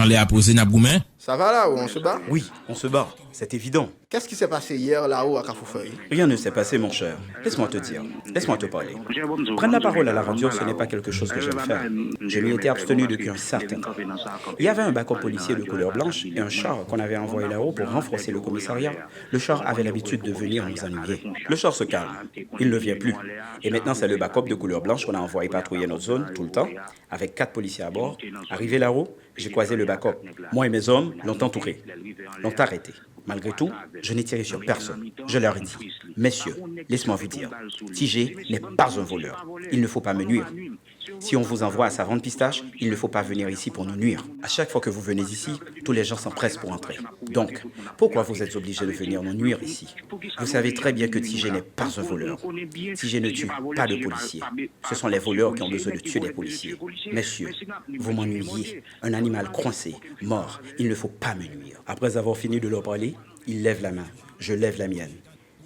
On l'a posé n'a boumen. Ça va là où on se bat? Oui, on se bat, c'est évident. Qu'est-ce qui s'est passé hier là-haut à Cafoufeuille? Rien ne s'est passé, mon cher. Laisse-moi te dire, laisse-moi te parler. Prendre la parole à la radio, ce n'est pas quelque chose que j'aime faire. Je m'y étais abstenu depuis un certain temps. Il y avait un backup policier de couleur blanche et un char qu'on avait envoyé là-haut pour renforcer le commissariat. Le char avait l'habitude de venir nous ennuyer. Le char se calme, il ne vient plus. Et maintenant, c'est le backup de couleur blanche qu'on a envoyé patrouiller notre zone tout le temps, avec 4 policiers à bord. Arrivé là-haut, j'ai croisé le backup. Moi et mes hommes l'ont entouré, l'ont arrêté. Malgré tout, je n'ai tiré sur personne. Je leur ai dit, messieurs, laisse-moi vous dire, TJ n'est pas un voleur. Il ne faut pas me nuire. Si on vous envoie à sa vente pistache, il ne faut pas venir ici pour nous nuire. À chaque fois que vous venez ici, tous les gens s'empressent pour entrer. Donc, pourquoi vous êtes obligés de venir nous nuire ici? Vous savez très bien que TJ n'est pas un voleur. TJ ne tue pas de policiers. Ce sont les voleurs qui ont besoin de tuer des policiers. Messieurs, vous m'ennuyez. Un animal coincé, mort, il ne faut pas me nuire. Après avoir fini de leur parler, il lève la main. Je lève la mienne.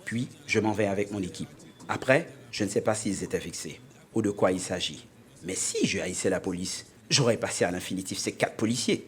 Puis, je m'en vais avec mon équipe. Après, je ne sais pas s'ils étaient fixés ou de quoi il s'agit. Mais si je haïssais la police, j'aurais passé à l'infinitif ces 4 policiers.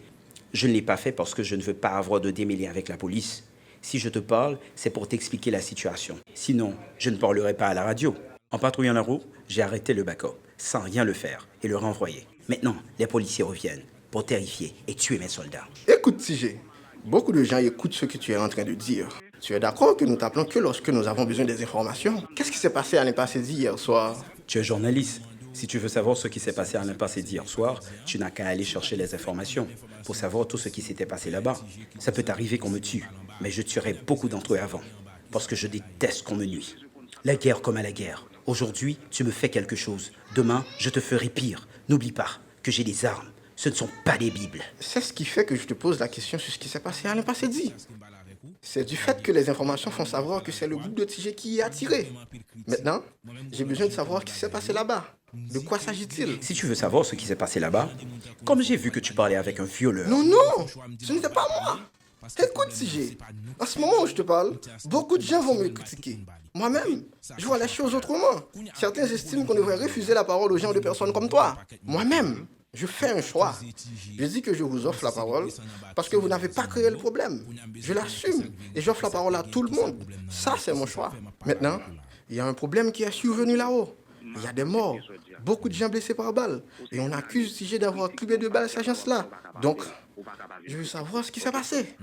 Je ne l'ai pas fait parce que je ne veux pas avoir de démêlés avec la police. Si je te parle, c'est pour t'expliquer la situation. Sinon, je ne parlerai pas à la radio. En patrouillant la route, j'ai arrêté le backup, sans rien le faire, et le renvoyer. Maintenant, les policiers reviennent pour terrifier et tuer mes soldats. Écoute TJ, beaucoup de gens écoutent ce que tu es en train de dire. Tu es d'accord que nous t'appelons que lorsque nous avons besoin des informations? Qu'est-ce qui s'est passé à l'impasse hier soir? Tu es journaliste. Si tu veux savoir ce qui s'est passé à l'impasse d'hier soir, tu n'as qu'à aller chercher les informations pour savoir tout ce qui s'était passé là-bas. Ça peut arriver qu'on me tue, mais je tuerai beaucoup d'entre eux avant, parce que je déteste qu'on me nuise. La guerre comme à la guerre. Aujourd'hui, tu me fais quelque chose. Demain, je te ferai pire. N'oublie pas que j'ai des armes. Ce ne sont pas des bibles. C'est ce qui fait que je te pose la question sur ce qui s'est passé à l'impasse dit. C'est du fait que les informations font savoir que c'est le groupe de TJ qui y a tiré. Maintenant, j'ai besoin de savoir ce qui s'est passé là-bas. De quoi s'agit-il? Si tu veux savoir ce qui s'est passé là-bas, comme j'ai vu que tu parlais avec un violeur... Non, non, ce n'était pas moi. Écoute TJ, à ce moment où je te parle, beaucoup de gens vont me critiquer. Moi-même, je vois les choses autrement. Certains estiment qu'on devrait refuser la parole aux gens de personnes comme toi. Moi-même, je fais un choix. Je dis que je vous offre la parole parce que vous n'avez pas créé le problème. Je l'assume et j'offre la parole à tout le monde. Ça, c'est mon choix. Maintenant, il y a un problème qui est survenu là-haut. Il y a des morts, beaucoup de gens blessés par balle. Et on accuse TJ d'avoir criblé de balles cette agence-là. Donc, je veux savoir ce qui s'est passé.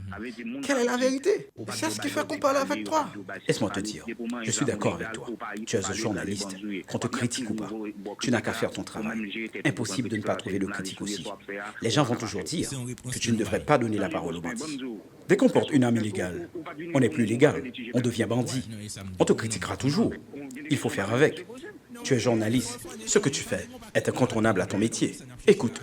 Quelle est la vérité? C'est ce qui fait qu'on parle avec toi. Laisse-moi te dire, je suis d'accord avec toi. Tu es un journaliste, qu'on te critique ou pas. Tu n'as qu'à faire ton travail. Impossible de ne pas trouver le critique aussi. Les gens vont toujours dire que tu ne devrais pas donner la parole aux bandits. Dès qu'on porte une arme illégale, on n'est plus légal, on devient bandit. On te critiquera toujours. Il faut faire avec. Tu es journaliste. Ce que tu fais est incontournable à ton métier. Écoute,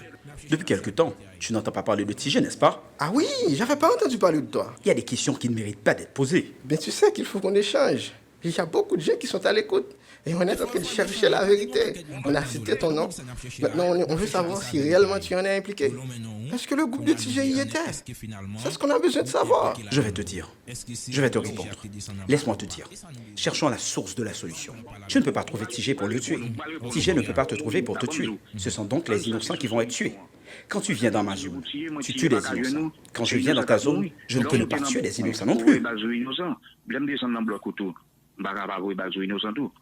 depuis quelque temps, tu n'entends pas parler de TJ, n'est-ce pas? Ah oui, j'avais pas entendu parler de toi. Il y a des questions qui ne méritent pas d'être posées. Mais tu sais qu'il faut qu'on échange. Il y a beaucoup de gens qui sont à l'écoute. Et on est en train de chercher la vérité. On a cité ton nom. Maintenant, on veut savoir si réellement tu en es impliqué. Est-ce que le groupe de TJ y était? C'est ce qu'on a besoin de savoir. Je vais te dire. Je vais te répondre. Laisse-moi te dire. Cherchons la source de la solution. Tu ne peux pas trouver TJ pour le tuer. TJ ne peut pas te trouver pour te tuer. Ce sont donc les innocents qui vont être tués. Quand tu viens dans ma zone, tu tues les innocents. Quand je viens dans ta zone, je ne peux ne pas tuer les innocents non plus.